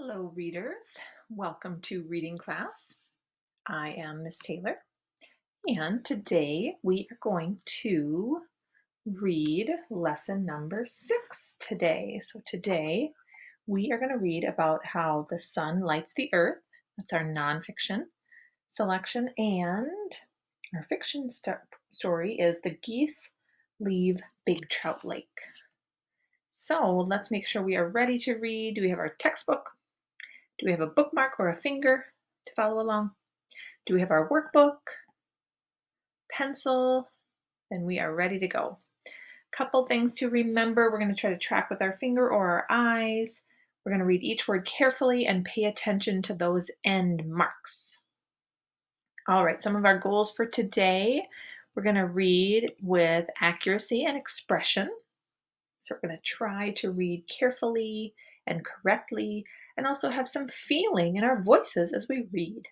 Hello, readers. Welcome to reading class. I am Miss Taylor, and today we are going to read lesson number 6 today. So today we are going to read about how the sun lights the earth. That's our nonfiction selection, and our fiction story is The Geese Leave Big Trout Lake. So let's make sure we are ready to read. Do we have our textbook? Do we have a bookmark or a finger to follow along? Do we have our workbook, pencil? Then we are ready to go. Couple things to remember. We're going to try to track with our finger or our eyes. We're going to read each word carefully and pay attention to those end marks. All right, some of our goals for today. We're going to read with accuracy and expression. So we're going to try to read carefully and correctly and also have some feeling in our voices as we read.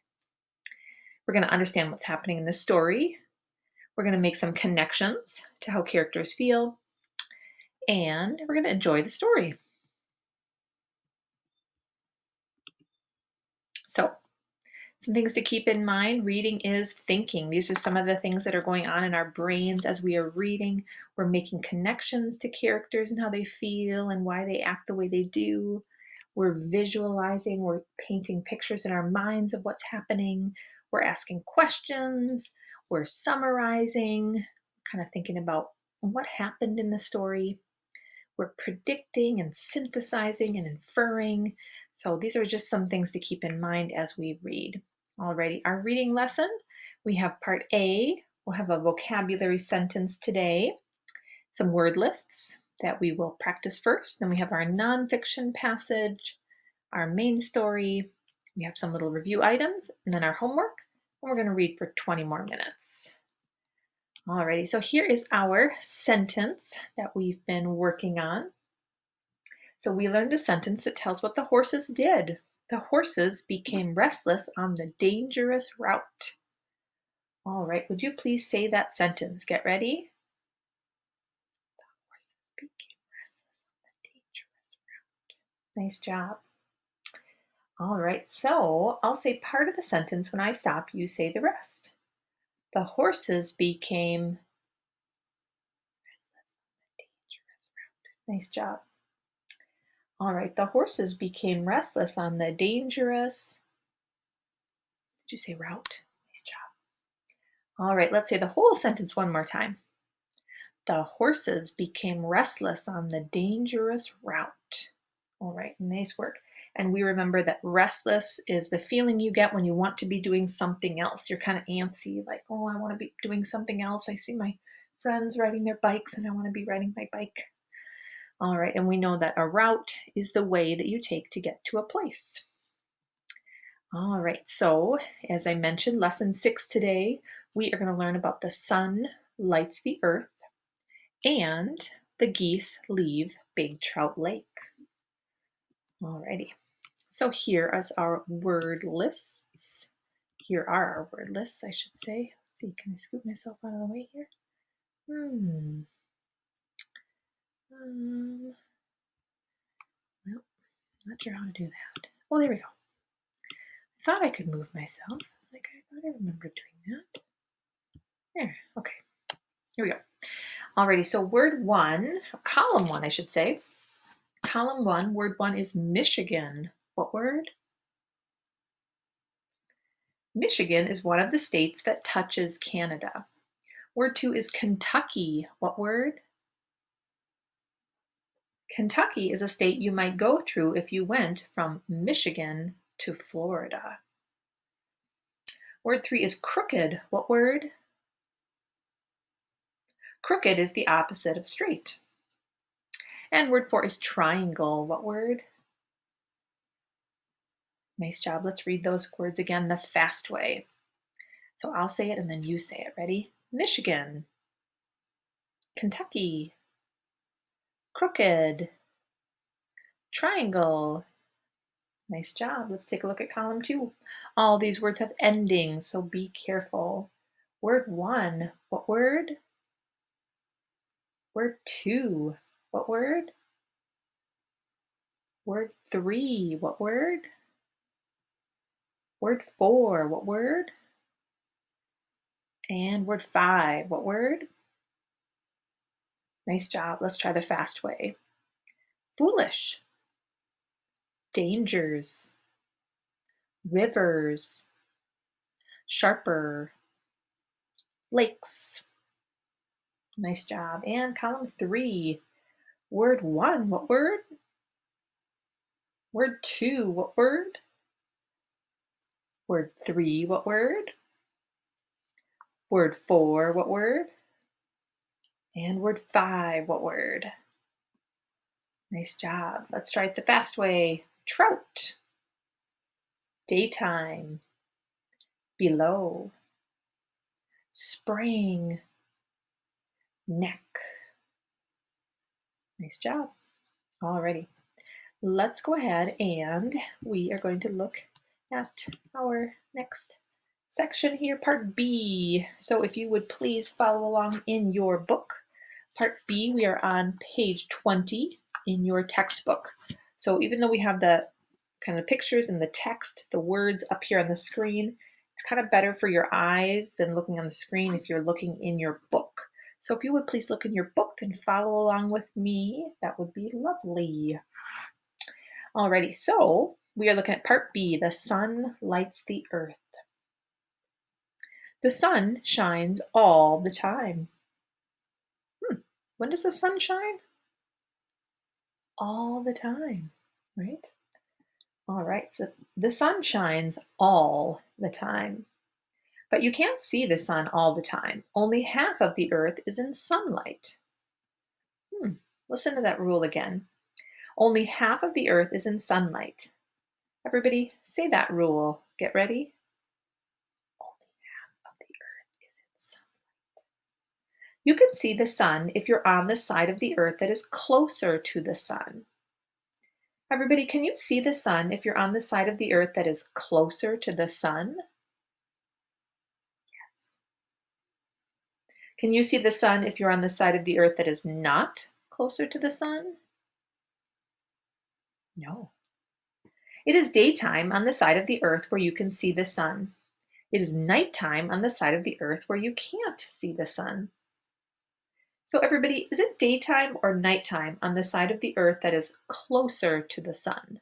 We're going to understand what's happening in the story. We're going to make some connections to how characters feel, and we're going to enjoy the story. So, some things to keep in mind. Reading is thinking. These are some of the things that are going on in our brains as we are reading. We're making connections to characters and how they feel and why they act the way they do. We're visualizing, we're painting pictures in our minds of what's happening. We're asking questions, we're summarizing, kind of thinking about what happened in the story. We're predicting and synthesizing and inferring. So these are just some things to keep in mind as we read. Alrighty, our reading lesson, we have part A. We'll have a vocabulary sentence today, some word lists that we will practice first. Then we have our nonfiction passage, our main story. We have some little review items, and then our homework. And we're going to read for 20 more minutes. Alrighty, so here is our sentence that we've been working on. So we learned a sentence that tells what the horses did. The horses became restless on the dangerous route. All right, would you please say that sentence? Get ready. The horses became restless on the dangerous route. Nice job. All right, so I'll say part of the sentence. When I stop, you say the rest. The horses became restless on the dangerous route. Nice job. All right, the horses became restless on the dangerous, did you say route? Nice job. All right, let's say the whole sentence one more time. The horses became restless on the dangerous route. All right, nice work. And we remember that restless is the feeling you get when you want to be doing something else. You're kind of antsy, like, oh, I want to be doing something else. I see my friends riding their bikes and I want to be riding my bike. All right, and we know that a route is the way that you take to get to a place. All right, so as I mentioned, lesson 6 today, we are going to learn about the sun lights the earth and the geese leave Big Trout Lake. Alrighty, so here is our word lists. Here are our word lists, I should say. Let's see, can I scoot myself out of the way here? Well, not sure how to do that. Oh, there we go. I thought I could move myself. I was like, I thought I remembered doing that. There, okay. Here we go. Alrighty, so word 1, column 1, I should say. Column 1, word 1 is Michigan. What word? Michigan is one of the states that touches Canada. Word 2 is Kentucky. What word? Kentucky is a state you might go through if you went from Michigan to Florida. Word 3 is crooked. What word? Crooked is the opposite of straight. And word 4 is triangle. What word? Nice job. Let's read those words again the fast way. So I'll say it and then you say it. Ready? Michigan, Kentucky, crooked, triangle. Nice job. Let's take a look at column 2. All these words have endings, so be careful. Word 1, what word? Word 2, what word? Word 3, what word? Word 4, what word? And word 5, what word? Nice job. Let's try the fast way. Foolish, dangers, rivers, sharper, lakes. Nice job. And column 3, word 1, what word? Word 2, what word? Word 3, what word? Word 4, what word? And word 5, what word? Nice job. Let's try it the fast way. Trout, daytime, below, spring, neck. Nice job. Alrighty. Let's go ahead and we are going to look at our next section here, part B. So if you would please follow along in your book. Part B, we are on page 20 in your textbook. So even though we have the kind of pictures and the text, the words up here on the screen, it's kind of better for your eyes than looking on the screen if you're looking in your book. So if you would please look in your book and follow along with me, that would be lovely. Alrighty, so we are looking at part B, the sun lights the earth. The sun shines all the time. When does the sun shine? All the time, right? All right, so the sun shines all the time. But you can't see the sun all the time. Only half of the earth is in sunlight. Listen to that rule again. Only half of the earth is in sunlight. Everybody, say that rule. Get ready. Only half of the earth is in sunlight. You can see the sun if you're on the side of the earth that is closer to the sun. Everybody, can you see the sun if you're on the side of the earth that is closer to the sun? Yes. Can you see the sun if you're on the side of the earth that is not closer to the sun? No. It is daytime on the side of the earth where you can see the sun. It is nighttime on the side of the earth where you can't see the sun. So everybody, is it daytime or nighttime on the side of the earth that is closer to the sun?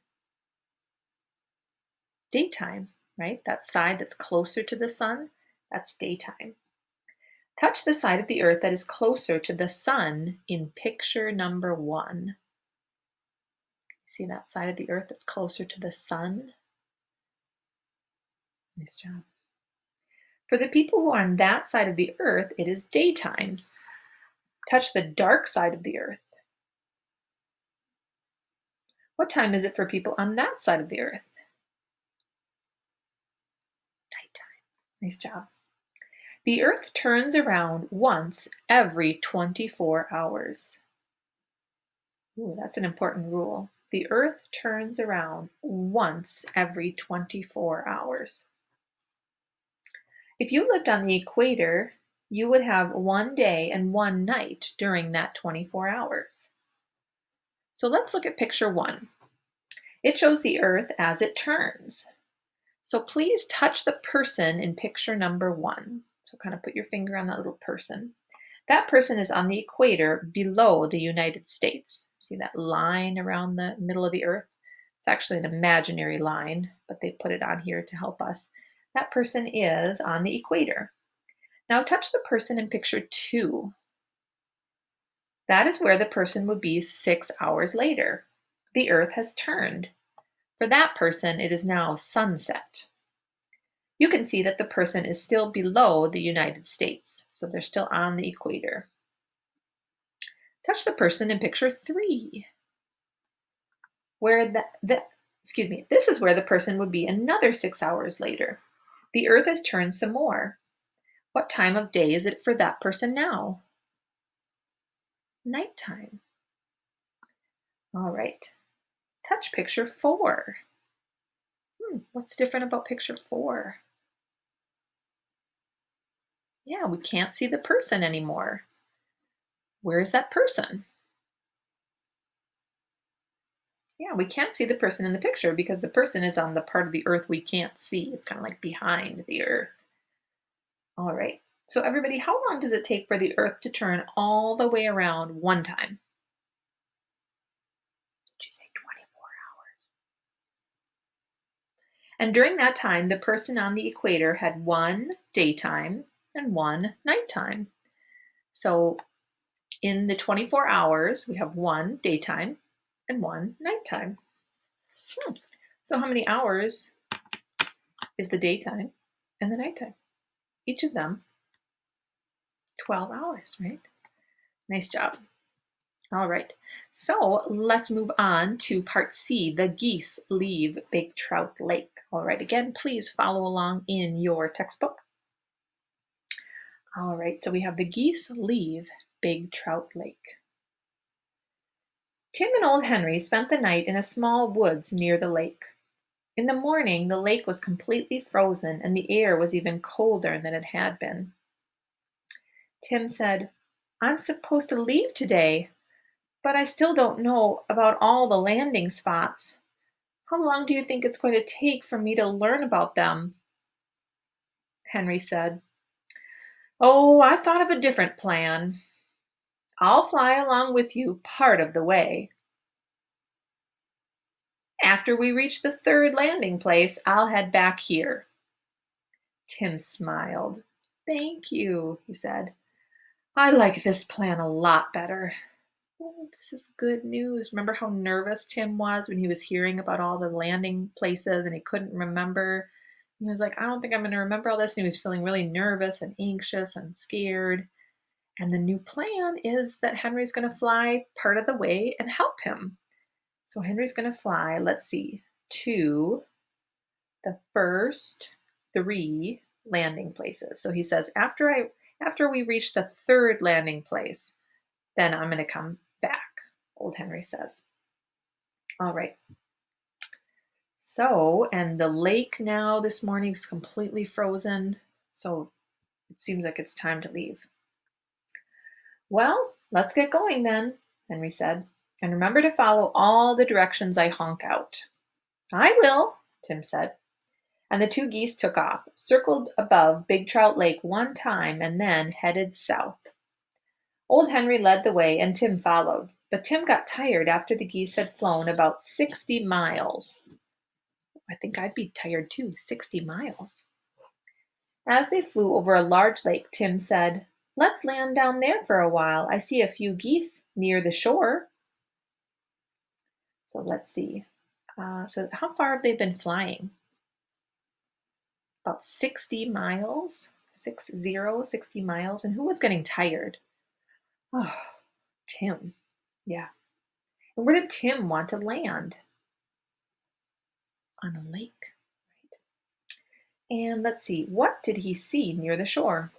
Daytime, right? That side that's closer to the sun, that's daytime. Touch the side of the earth that is closer to the sun in picture number 1. See that side of the earth that's closer to the sun? Nice job. For the people who are on that side of the earth, it is daytime. Touch the dark side of the earth. What time is it for people on that side of the earth? Nighttime. Nice job. The earth turns around once every 24 hours. Ooh, that's an important rule. The earth turns around once every 24 hours. If you lived on the equator, you would have one day and one night during that 24 hours. So let's look at picture 1. It shows the earth as it turns. So please touch the person in picture number 1. So kind of put your finger on that little person. That person is on the equator below the United States. See that line around the middle of the earth? It's actually an imaginary line, but they put it on here to help us. That person is on the equator. Now touch the person in picture 2. That is where the person would be 6 hours later. The earth has turned. For that person, it is now sunset. You can see that the person is still below the United States, so they're still on the equator. Touch the person in picture 3, where this is where the person would be another 6 hours later. The earth has turned some more. What time of day is it for that person now? Nighttime. All right. Touch picture 4. What's different about picture 4? Yeah, we can't see the person anymore. Where is that person? Yeah, we can't see the person in the picture because the person is on the part of the earth we can't see. It's kind of like behind the earth. All right. So everybody, how long does it take for the earth to turn all the way around one time? Did you say 24 hours? And during that time, the person on the equator had one daytime and one nighttime. So in the 24 hours, we have one daytime and one nighttime. So how many hours is the daytime and the nighttime? Each of them 12 hours, right? Nice job. All right. So let's move on to part C. The geese leave Big Trout Lake. All right. Again, please follow along in your textbook. All right. So we have the geese leave Big Trout Lake. Tim and old Henry spent the night in a small woods near the lake. In the morning, the lake was completely frozen and the air was even colder than it had been. Tim said, "I'm supposed to leave today, but I still don't know about all the landing spots. How long do you think it's going to take for me to learn about them?" Henry said, "Oh, I thought of a different plan. I'll fly along with you part of the way. After we reach the third landing place, I'll head back here." Tim smiled. "Thank you," he said. "I like this plan a lot better." Oh, this is good news. Remember how nervous Tim was when he was hearing about all the landing places and he couldn't remember? He was like, "I don't think I'm going to remember all this." And he was feeling really nervous and anxious and scared. And the new plan is that Henry's going to fly part of the way and help him. So Henry's going to fly, let's see, to the first three landing places. So he says, after we reach the third landing place, then I'm going to come back, old Henry says. All right. So, and the lake now this morning is completely frozen. So it seems like it's time to leave. "Well, let's get going then," Henry said. "And remember to follow all the directions I honk out." "I will," Tim said. And the two geese took off, circled above Big Trout Lake one time, and then headed south. Old Henry led the way, and Tim followed. But Tim got tired after the geese had flown about 60 miles. I think I'd be tired too, 60 miles. As they flew over a large lake, Tim said, "Let's land down there for a while. I see a few geese near the shore." So let's see. So how far have they been flying? About 60 miles, 60 miles. And who was getting tired? Oh, Tim. Yeah. And where did Tim want to land? On a lake. Right. And let's see, what did he see near the shore?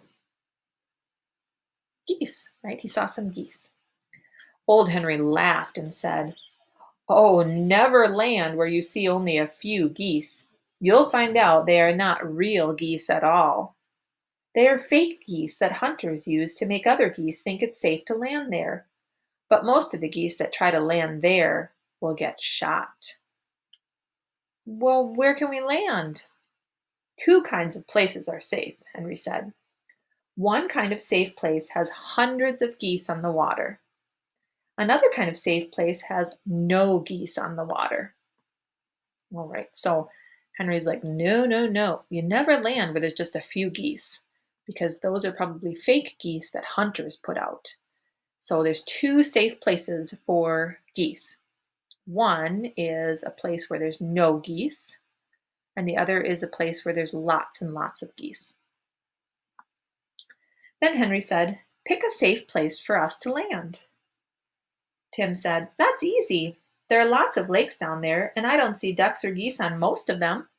Geese, right? He saw some geese. Old Henry laughed and said, "Oh, never land where you see only a few geese. You'll find out they are not real geese at all. They are fake geese that hunters use to make other geese think it's safe to land there. But most of the geese that try to land there will get shot." "Well, where can we land?" "Two kinds of places are safe," Henry said. "One kind of safe place has hundreds of geese on the water. Another kind of safe place has no geese on the water." All right, so Henry's like, "No, no, no. You never land where there's just a few geese because those are probably fake geese that hunters put out. So there's two safe places for geese. One is a place where there's no geese, and the other is a place where there's lots and lots of geese." Then Henry said, "Pick a safe place for us to land." Tim said, "That's easy. There are lots of lakes down there, and I don't see ducks or geese on most of them."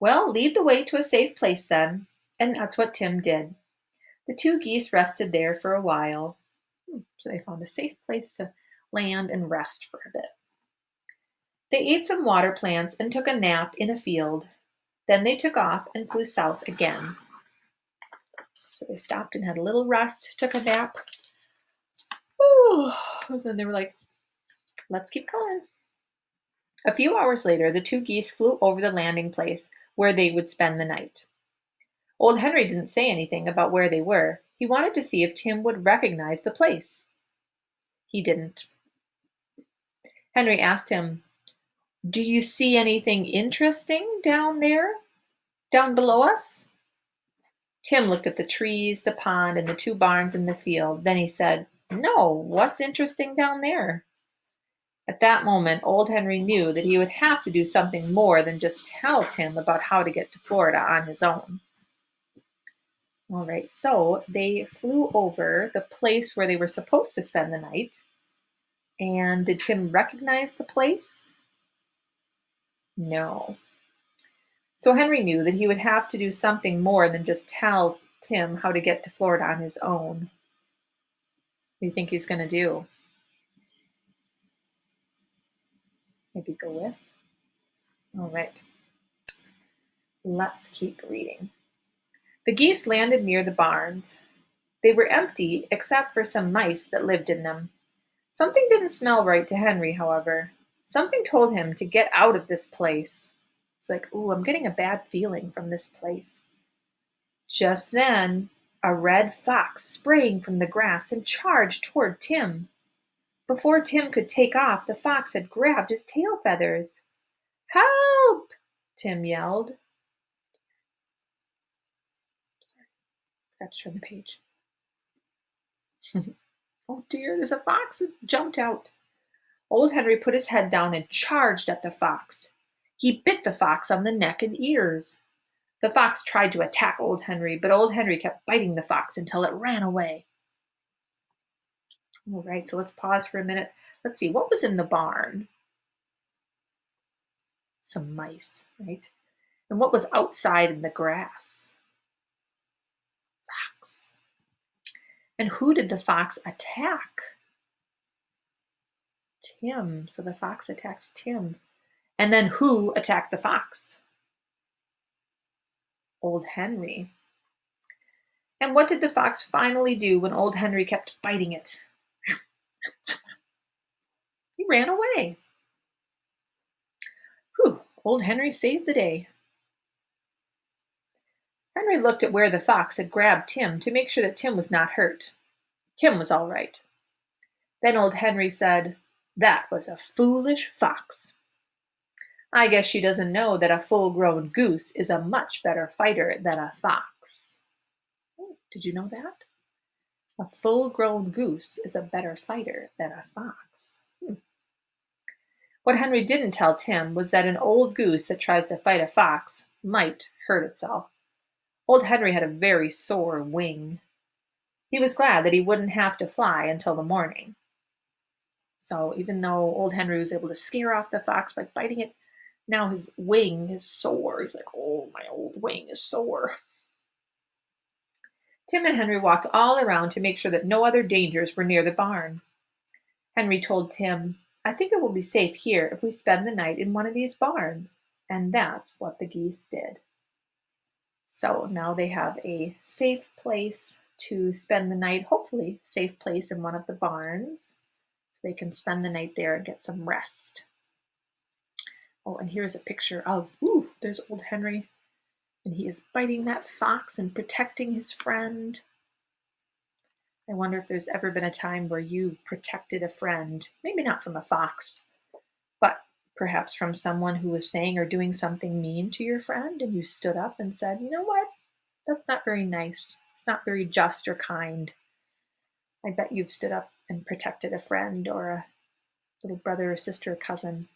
"Well, lead the way to a safe place then." And that's what Tim did. The two geese rested there for a while. So they found a safe place to land and rest for a bit. They ate some water plants and took a nap in a field. Then they took off and flew south again. So they stopped and had a little rest, took a nap. Whew. And then they were like, "Let's keep going." A few hours later, the two geese flew over the landing place where they would spend the night. Old Henry didn't say anything about where they were. He wanted to see if Tim would recognize the place. He didn't. Henry asked him, "Do you see anything interesting down there, down below us?" Tim looked at the trees, the pond, and the two barns in the field. Then he said, "No, what's interesting down there?" At that moment, old Henry knew that he would have to do something more than just tell Tim about how to get to Florida on his own. All right, so they flew over the place where they were supposed to spend the night. And did Tim recognize the place? No. So Henry knew that he would have to do something more than just tell Tim how to get to Florida on his own. What do you think he's going to do? Maybe go with? All right. Let's keep reading. The geese landed near the barns. They were empty except for some mice that lived in them. Something didn't smell right to Henry, however. Something told him to get out of this place. It's like, ooh, I'm getting a bad feeling from this place. Just then, a red fox sprang from the grass and charged toward Tim. Before Tim could take off, the fox had grabbed his tail feathers. "Help!" Tim yelled. Sorry, forgot to turn the page. Oh dear, there's a fox that jumped out. Old Henry put his head down and charged at the fox. He bit the fox on the neck and ears. The fox tried to attack Old Henry, but Old Henry kept biting the fox until it ran away. All right, so let's pause for a minute. Let's see, what was in the barn? Some mice, right? And what was outside in the grass? Fox. And who did the fox attack? Tim. So the fox attacked Tim. And then who attacked the fox? Old Henry. And what did the fox finally do when Old Henry kept biting it? He ran away. Whew, Old Henry saved the day. Henry looked at where the fox had grabbed Tim to make sure that Tim was not hurt. Tim was all right. Then Old Henry said, "That was a foolish fox. I guess she doesn't know that a full-grown goose is a much better fighter than a fox." Oh, did you know that? A full-grown goose is a better fighter than a fox. What Henry didn't tell Tim was that an old goose that tries to fight a fox might hurt itself. Old Henry had a very sore wing. He was glad that he wouldn't have to fly until the morning. So even though old Henry was able to scare off the fox by biting it, now his wing is sore. He's like, "Oh, my old wing is sore." Tim and Henry walked all around to make sure that no other dangers were near the barn. Henry told Tim, "I think it will be safe here if we spend the night in one of these barns." And that's what the geese did. So now they have a safe place to spend the night, hopefully safe place in one of the barns. They can spend the night there and get some rest. Oh, and here's a picture of, ooh, there's old Henry. And he is biting that fox and protecting his friend. I wonder if there's ever been a time where you protected a friend, maybe not from a fox, but perhaps from someone who was saying or doing something mean to your friend, and you stood up and said, "You know what? That's not very nice. It's not very just or kind." I bet you've stood up and protected a friend or a little brother or sister or cousin.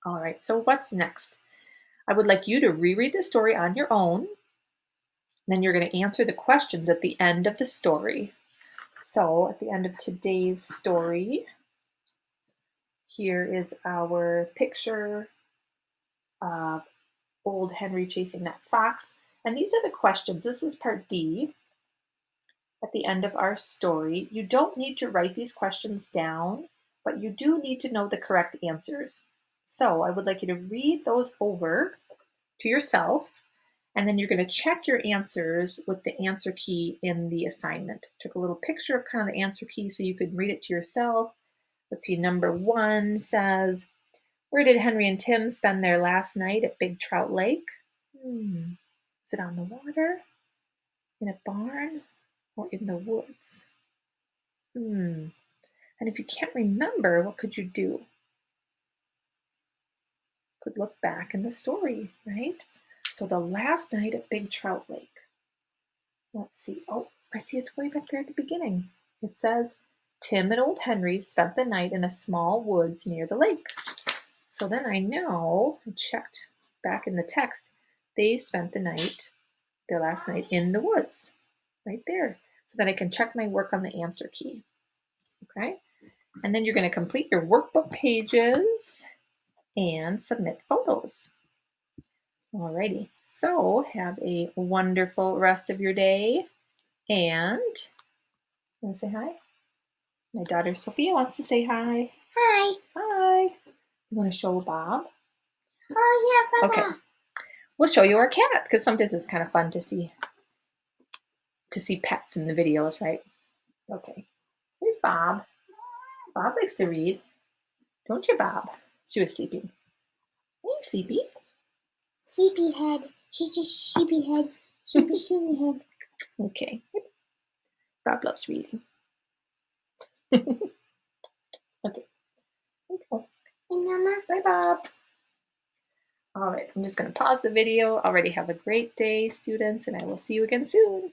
All right, so what's next? I would like you to reread the story on your own. Then you're going to answer the questions at the end of the story. So at the end of today's story, here is our picture of old Henry chasing that fox. And these are the questions. This is part D. At the end of our story, you don't need to write these questions down, but you do need to know the correct answers. So I would like you to read those over to yourself, and then you're going to check your answers with the answer key in the assignment. Took a little picture of kind of the answer key so you could read it to yourself, Let's see, number 1 says, where did Henry and Tim spend their last night at Big Trout Lake? Is it on the water, in a barn, or in the woods? And if you can't remember, what could you do? Could look back in the story, right? So the last night at Big Trout Lake. Let's see. Oh, I see it's way back there at the beginning. It says, Tim and old Henry spent the night in a small woods near the lake. So then I know, I checked back in the text, they spent the night, their last night in the woods, right there. So that I can check my work on the answer key. Okay? And then you're going to complete your workbook pages and submit photos. Alrighty, so have a wonderful rest of your day. And you want to say hi? My daughter Sophia wants to say hi. Hi. Hi. You want to show Bob? Oh yeah, Baba. Okay. We'll show you our cat because sometimes it's kind of fun to see pets in the videos, right? Okay. Here's Bob. Bob likes to read. Don't you, Bob? She was sleeping. Are you sleepy? Sleepy head. She's a sleepy head. Sleepy head. Okay. Bob loves reading. Okay. And Mama. Bye, Bob. All right, I'm just going to pause the video. Already have a great day, students, and I will see you again soon.